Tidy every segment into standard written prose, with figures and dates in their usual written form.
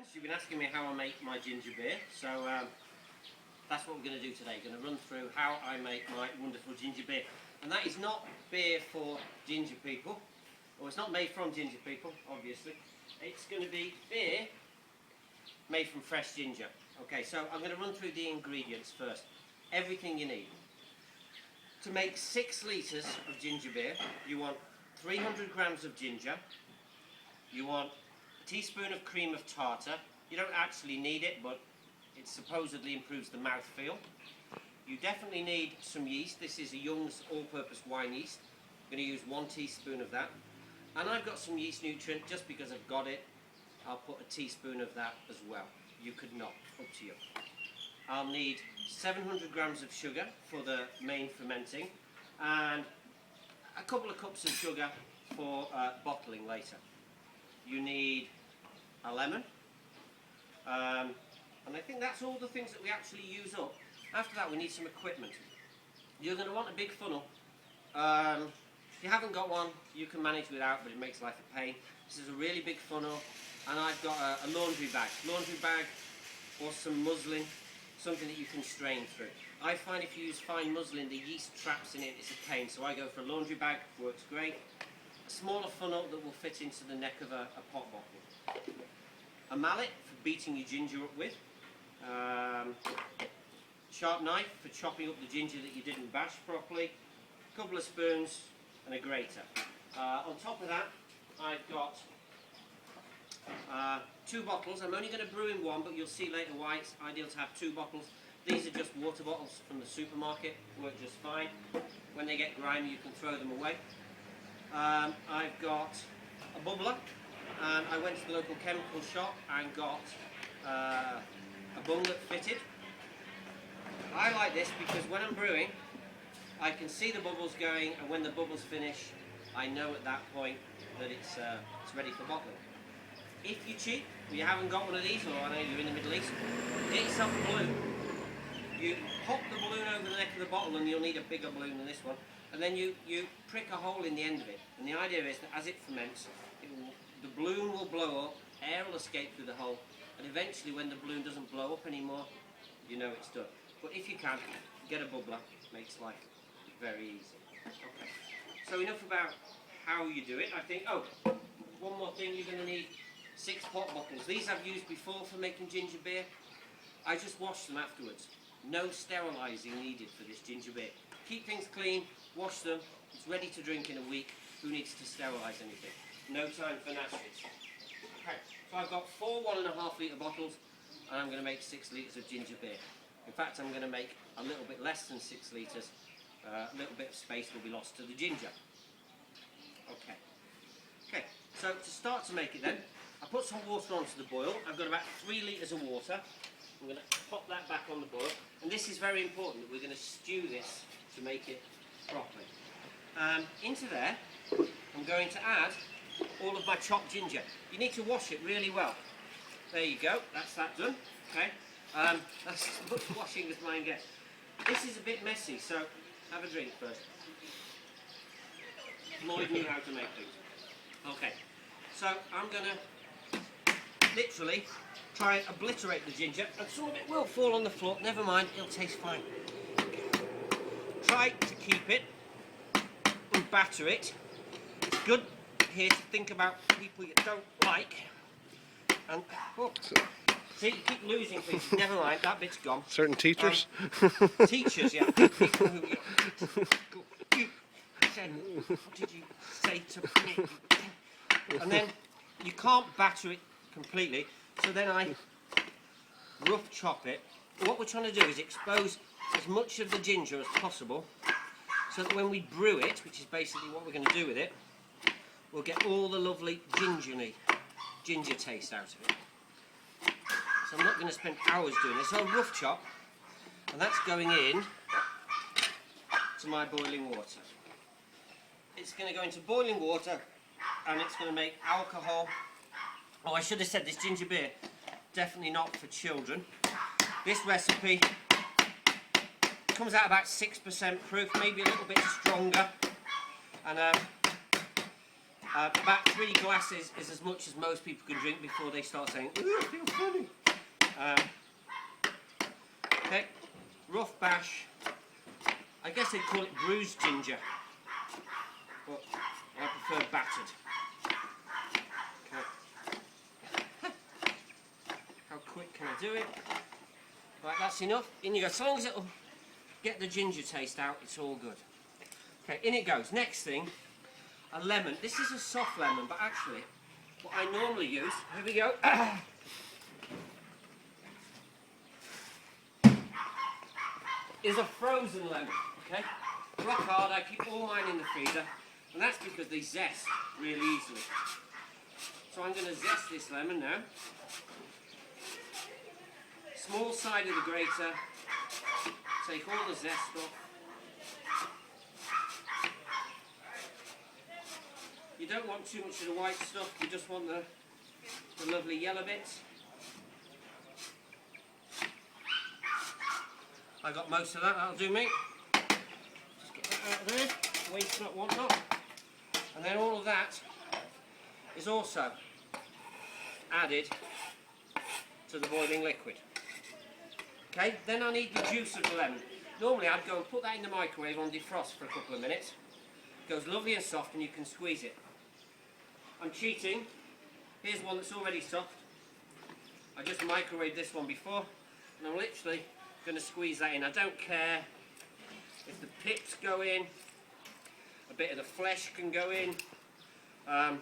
friends, you've been asking me how I make my ginger beer, so that's what we're going to do today. Going to run through how I make my wonderful ginger beer. And that is not beer for ginger people, or it's not made from ginger people, obviously. It's going to be beer made from fresh ginger. Okay, so I'm going to run through the ingredients first. Everything you need. To make 6 litres of ginger beer, you want 300 grams of ginger, you want a teaspoon of cream of tartar. You don't actually need it, but it supposedly improves the mouthfeel. You definitely need some yeast. This is a Young's all-purpose wine yeast. I'm going to use 1 teaspoon of that. And I've got some yeast nutrient, just because I've got it, I'll put a teaspoon of that as well. You could not, up to you. I'll need 700 grams of sugar for the main fermenting, and a couple of cups of sugar for bottling later. You need a lemon, and I think that's all the things that we actually use up. After that, we need some equipment. You're going to want a big funnel. If you haven't got one, you can manage without, but it makes life a pain. This is a really big funnel, and I've got a laundry bag or some muslin, something that you can strain through. I find if you use fine muslin, the yeast traps in it, it's a pain, so I go for a laundry bag, works great. A smaller funnel that will fit into the neck of a pot bottle. A mallet for beating your ginger up with. Sharp knife for chopping up the ginger that you didn't bash properly. A couple of spoons and a grater. On top of that, I've got 2 bottles. I'm only going to brew in 1, but you'll see later why it's ideal to have 2 bottles. These are just water bottles from the supermarket, work just fine. When they get grimy, you can throw them away. I've got a bubbler, and I went to the local chemical shop and got a bunglet fitted. I like this because when I'm brewing, I can see the bubbles going, and when the bubbles finish, I know at that point that it's ready for bottling. If you're cheap, or you haven't got one of these, or I know you're in the Middle East, get yourself a balloon. You pop the balloon over the neck of the bottle, and you'll need a bigger balloon than this one, and then you prick a hole in the end of it. And the idea is that as it ferments, the balloon will blow up, air will escape through the hole, and eventually when the balloon doesn't blow up anymore, you know it's done. But if you can, get a bubbler, makes life very easy. Okay. So enough about how you do it, I think. Oh, one more thing, you're going to need 6 pot bottles. These I've used before for making ginger beer. I just wash them afterwards. No sterilising needed for this ginger beer. Keep things clean, wash them, it's ready to drink in a week. Who needs to sterilise anything? No time for nasties. Okay, so I've got 4 1.5 litre bottles, and I'm going to make 6 litres of ginger beer. In fact, I'm going to make a little bit less than 6 litres. A little bit of space will be lost to the ginger. Okay, so to start to make it then, I put some water onto the boil. I've got about 3 litres of water. I'm going to pop that back on the boil. And this is very important, that we're going to stew this to make it properly. Into there, I'm going to add all of my chopped ginger. You need to wash it really well. There you go, that's that done. Okay, that's as much washing as mine gets. This is a bit messy, so have a drink first. Lloyd knew how to make things. Okay, so I'm going to literally try and obliterate the ginger, and some of it will fall on the floor. Never mind, it'll taste fine. Try to keep it and batter it. It's good here to think about people you don't like. And oh, see, you keep losing things. Never mind, that bit's gone. Certain teachers? Teachers, yeah. People who you said, what did you say to me? And then you can't batter it completely, so then I rough chop it. What we're trying to do is expose as much of the ginger as possible, so that when we brew it, which is basically what we're going to do with it, we'll get all the lovely ginger taste out of it. So I'm not going to spend hours doing this. So I'll rough chop, and that's going in to my boiling water. It's going to go into boiling water, and it's going to make alcohol. Oh, I should have said this ginger beer, definitely not for children. This recipe comes out about 6% proof, maybe a little bit stronger. And About 3 glasses is as much as most people can drink before they start saying, "Ooh, I feel funny." Okay, rough bash. I guess they'd call it bruised ginger, but I prefer battered. Okay. How quick can I do it? Right, that's enough. In you go. As long as it'll get the ginger taste out, it's all good. Okay, in it goes. Next thing, a lemon. This is a soft lemon, but actually, what I normally use, here we go, is a frozen lemon, okay? Rock hard, I keep all mine in the freezer, and that's because they zest really easily. So I'm going to zest this lemon now. Small side of the grater, take all the zest off. You don't want too much of the white stuff, you just want the lovely yellow bits. I got most of that, that'll do me. Just get that out of there, waste not, want not. And then all of that is also added to the boiling liquid. Okay, then I need the juice of the lemon. Normally I'd go and put that in the microwave on defrost for a couple of minutes. It goes lovely and soft and you can squeeze it. I'm cheating. Here's one that's already soft. I just microwaved this one before and I'm literally going to squeeze that in. I don't care if the pips go in, a bit of the flesh can go in. In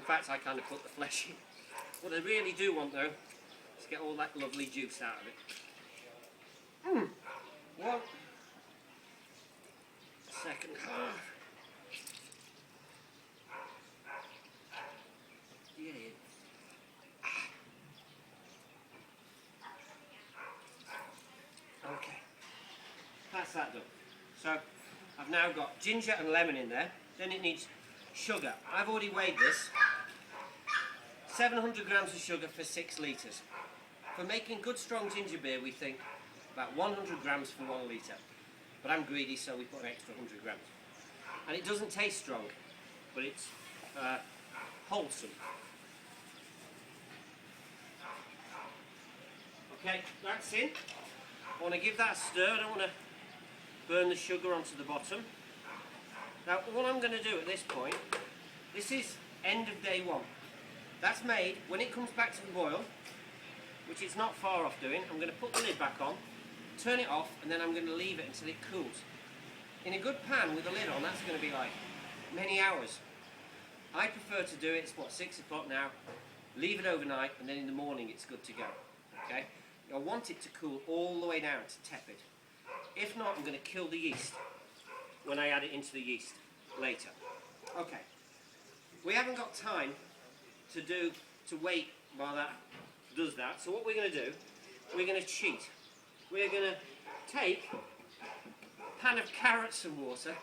fact, I kind of put the flesh in. What I really do want though is get all that lovely juice out of it. One second half. Yeah. Okay, that's that done. So I've now got ginger and lemon in there. Then it needs sugar. I've already weighed this. 700 grams of sugar for 6 litres. For making good strong ginger beer we think about 100 grams for 1 litre. But I'm greedy so we put an extra 100 grams. And it doesn't taste strong, but it's wholesome. Okay, that's in. I want to give that a stir, I don't want to burn the sugar onto the bottom. Now what I'm going to do at this point, this is end of day 1. That's made, when it comes back to the boil, which it's not far off doing, I'm going to put the lid back on, turn it off, and then I'm going to leave it until it cools. In a good pan with a lid on, that's going to be like many hours. I prefer to do it, it's what, 6 o'clock now, leave it overnight, and then in the morning it's good to go. Okay? I want it to cool all the way down to tepid. If not, I'm going to kill the yeast when I add it into the yeast later. Okay. We haven't got time to wait while that does that. So what we're going to do, we're going to cheat. We're going to take a pan of carrots and water,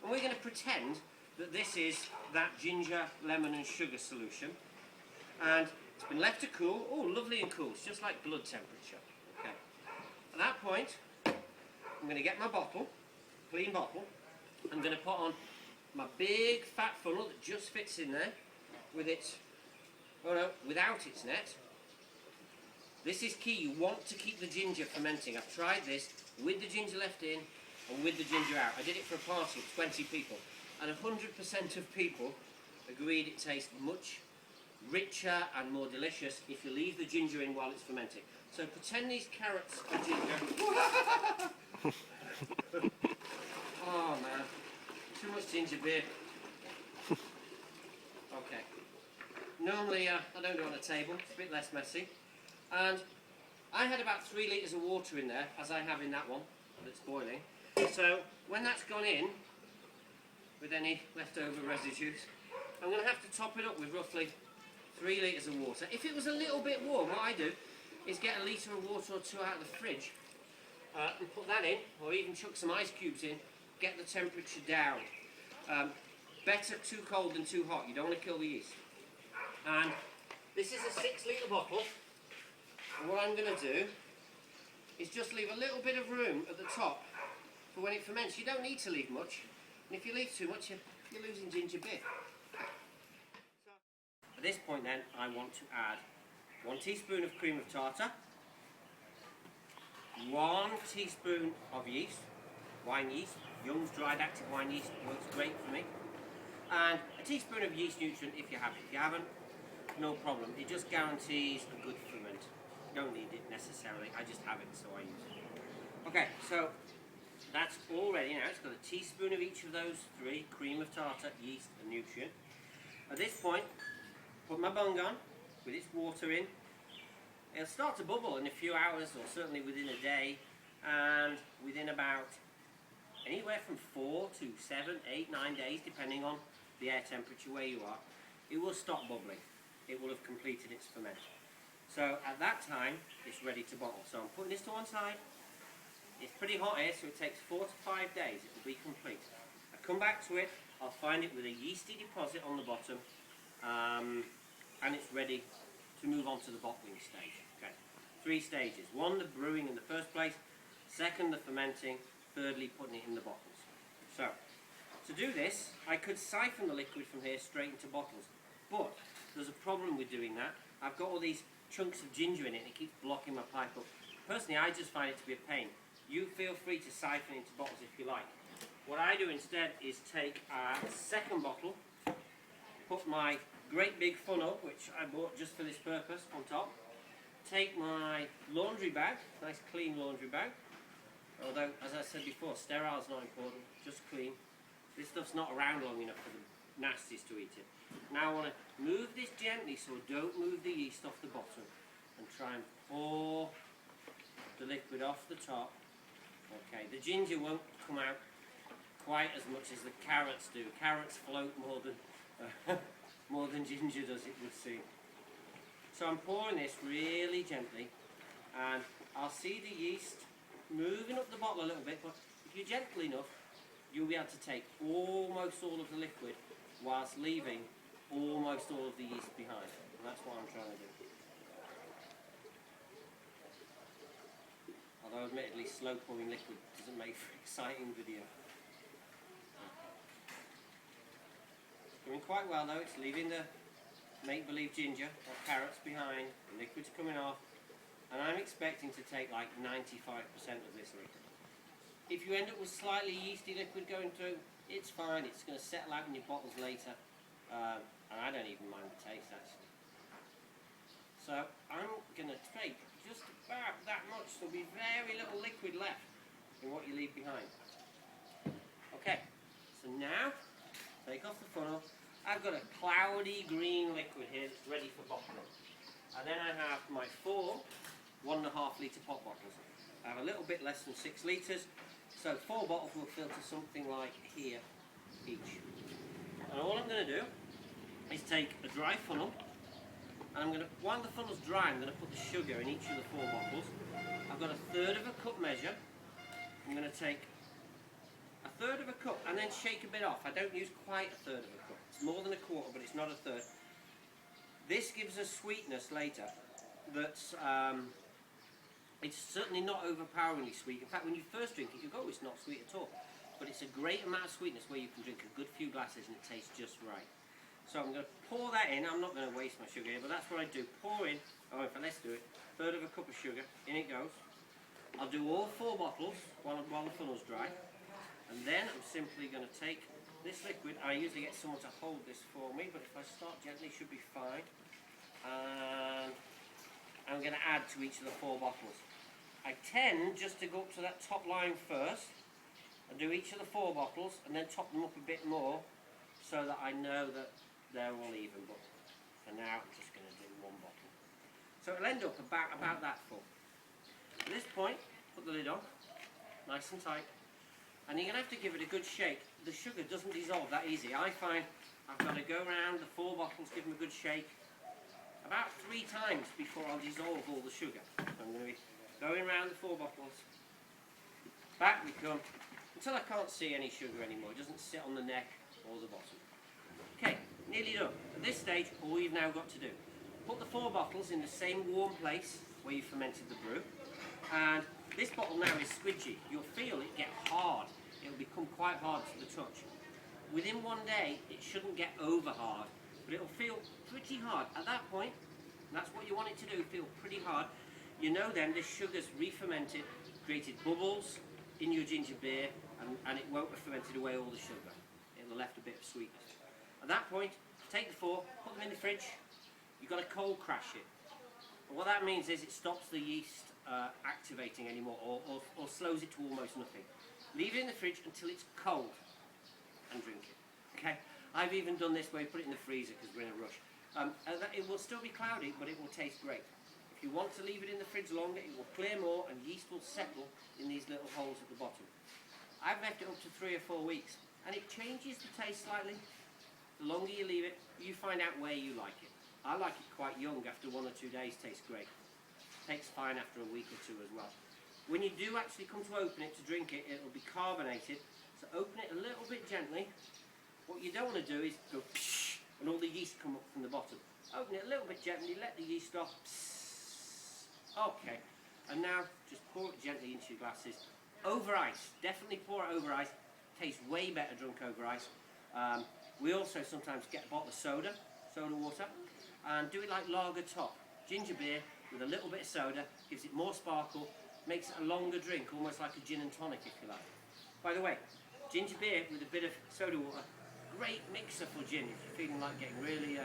and we're going to pretend that this is that ginger, lemon and sugar solution. And it's been left to cool. Oh, lovely and cool. It's just like blood temperature. Okay. At that point, I'm going to get my bottle, clean bottle. I'm going to put on my big fat funnel that just fits in there with its, oh no, without its net. This is key. You want to keep the ginger fermenting. I've tried this with the ginger left in and with the ginger out. I did it for a party of 20 people, and 100% of people agreed it tastes much richer and more delicious if you leave the ginger in while it's fermenting. So pretend these carrots are ginger. Oh man, too much ginger beer. Okay. Normally I don't do it on a table, it's a bit less messy. And I had about 3 litres of water in there, as I have in that one that's boiling. So when that's gone in, with any leftover residues, I'm going to have to top it up with roughly 3 litres of water. If it was a little bit warm, what I do is get a litre of water or 2 out of the fridge and put that in, or even chuck some ice cubes in, get the temperature down. Better too cold than too hot, you don't want to kill the yeast. And this is a 6 litre bottle, and what I'm going to do is just leave a little bit of room at the top for when it ferments. You don't need to leave much, and if you leave too much, you're losing ginger beer. At this point then, I want to add 1 teaspoon of cream of tartar, 1 teaspoon of yeast, wine yeast. Young's dried active wine yeast works great for me. And a teaspoon of yeast nutrient if you have it. If you haven't, no problem. It just guarantees a good ferment. You don't need it necessarily, I just have it, so I use it. Okay, so that's all ready now. It's got a teaspoon of each of those 3, cream of tartar, yeast and nutrient. At this point, put my bung on with its water in. It'll start to bubble in a few hours, or certainly within a day, and within about anywhere from 4 to 7, 8, 9 days, depending on the air temperature where you are, it will stop bubbling. It will have completed its ferment. So at that time, it's ready to bottle. So I'm putting this to one side. It's pretty hot here, so it takes 4 to 5 days. It will be complete. I come back to it, I'll find it with a yeasty deposit on the bottom, and it's ready to move on to the bottling stage. Okay, 3 stages. 1, the brewing in the first place. 2nd, the fermenting. 3rdly, putting it in the bottles. So, to do this, I could siphon the liquid from here straight into bottles. But there's a problem with doing that. I've got all these chunks of ginger in it and it keeps blocking my pipe up. Personally, I just find it to be a pain. You feel free to siphon into bottles if you like. What I do instead is take a 2nd bottle, put my great big funnel, which I bought just for this purpose, on top, take my laundry bag, nice clean laundry bag, although, as I said before, sterile is not important, just clean. This stuff's not around long enough for the nasties to eat it. Now I want to move this gently so don't move the yeast off the bottom, and try and pour the liquid off the top. Okay, the ginger won't come out quite as much as the carrots do. Carrots float more than more than ginger does, it would seem. So I'm pouring this really gently, and I'll see the yeast moving up the bottle a little bit, but if you're gentle enough, you'll be able to take almost all of the liquid whilst leaving almost all of the yeast behind. And that's what I'm trying to do. Although admittedly slow pouring liquid doesn't make for an exciting video. Doing quite well though, it's leaving the make-believe ginger or carrots behind, the liquid's coming off, and I'm expecting to take like 95% of this liquid. If you end up with slightly yeasty liquid going through, it's fine, it's going to settle out in your bottles later, and I don't even mind the taste actually. So I'm going to take just about that much, so there'll be very little liquid left in what you leave behind. Okay, so now take off the funnel. I've got a cloudy green liquid here that's ready for bottling. And then I have my 4 1.5 litre pot bottles. I have a little bit less than 6 litres, so 4 bottles will fill to something like here each. And all I'm going to do is take a dry funnel, and I'm going to, while the funnel's dry, I'm going to put the sugar in each of the 4 bottles. I've got 1/3 of a cup measure. I'm going to take 1/3 of a cup and then shake a bit off. I don't use quite 1/3 of a cup. It's more than a quarter, but it's not 1/3. This gives a sweetness later that's it's certainly not overpoweringly sweet. In fact, when you first drink it, you go, oh, it's not sweet at all. But it's a great amount of sweetness where you can drink a good few glasses and it tastes just right. So I'm going to pour that in. I'm not going to waste my sugar here, but that's what I do. Pour in, oh, in fact, let's do it. 1/3 of a cup of sugar. In it goes. I'll do all 4 bottles while the funnel's dry. And then I'm simply going to take this liquid. I usually get someone to hold this for me, but if I start gently, it should be fine. And I'm going to add to each of the 4 bottles. I tend just to go up to that top line first and do each of the 4 bottles and then top them up a bit more so that I know that they're all even. But for now, I'm just going to do 1 bottle. So it'll end up about that full. At this point, put the lid on, nice and tight. And you're going to have to give it a good shake. The sugar doesn't dissolve that easy. I find I've got to go around the 4 bottles, give them a good shake, about 3 times before I'll dissolve all the sugar. So I'm going to be going around the 4 bottles. Back we come, until I can't see any sugar anymore. It doesn't sit on the neck or the bottom. Okay, nearly done. At this stage, all you've now got to do, put the 4 bottles in the same warm place where you fermented the brew. And this bottle now is squidgy. You'll feel it get hard. It'll become quite hard to the touch. Within 1 day, it shouldn't get over hard. but it'll feel pretty hard. At that point, that's what you want it to do, feel pretty hard. You know then the sugar's re-fermented, created bubbles in your ginger beer, and it won't have fermented away all the sugar. It'll have left a bit of sweetness. At that point, take the 4, put them in the fridge. You've got to cold crash it. And what that means is it stops the yeast activating anymore, or slows it to almost nothing. Leave it in the fridge until it's cold and drink it. Okay? I've even done this where you put it in the freezer because we're in a rush. It will still be cloudy, but it will taste great. If you want to leave it in the fridge longer, it will clear more and yeast will settle in these little holes at the bottom. I've left it up to 3 or 4 weeks, and it changes the taste slightly. The longer you leave it, you find out where you like it. I like it quite young. After 1 or 2 days, tastes great. Tastes fine after a week or 2 as well. When you do actually come to open it to drink it, it will be carbonated. So open it a little bit gently. What you don't want to do is go psh, and all the yeast come up from the bottom. Open it a little bit gently, let the yeast off. Psst. Okay, and now just pour it gently into your glasses. Over ice, definitely pour it over ice. Tastes way better drunk over ice. We also sometimes get a bottle of soda water, and do it like lager top. Ginger beer with a little bit of soda, gives it more sparkle, makes it a longer drink, almost like a gin and tonic if you like. By the way, ginger beer with a bit of soda water, great mixer for gin if you're feeling like getting really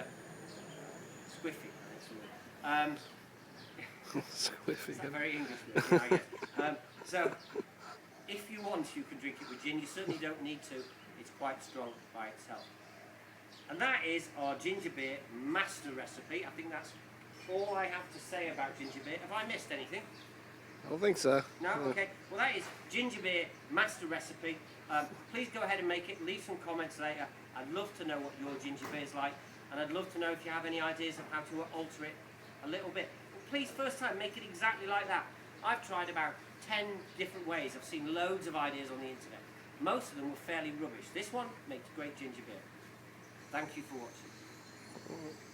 squiffy. Squiffy. It's very English, really, I guess. So, if you want, you can drink it with gin. You certainly don't need to. It's quite strong by itself. And that is our ginger beer master recipe. I think that's all I have to say about ginger beer. Have I missed anything? I don't think so. No? Okay. Well, that is ginger beer master recipe. Please go ahead and make it. Leave some comments later. I'd love to know what your ginger beer is like. And I'd love to know if you have any ideas of how to alter it a little bit. But please, first time, make it exactly like that. I've tried about 10 different ways. I've seen loads of ideas on the internet. Most of them were fairly rubbish. This one makes great ginger beer. Thank you for watching.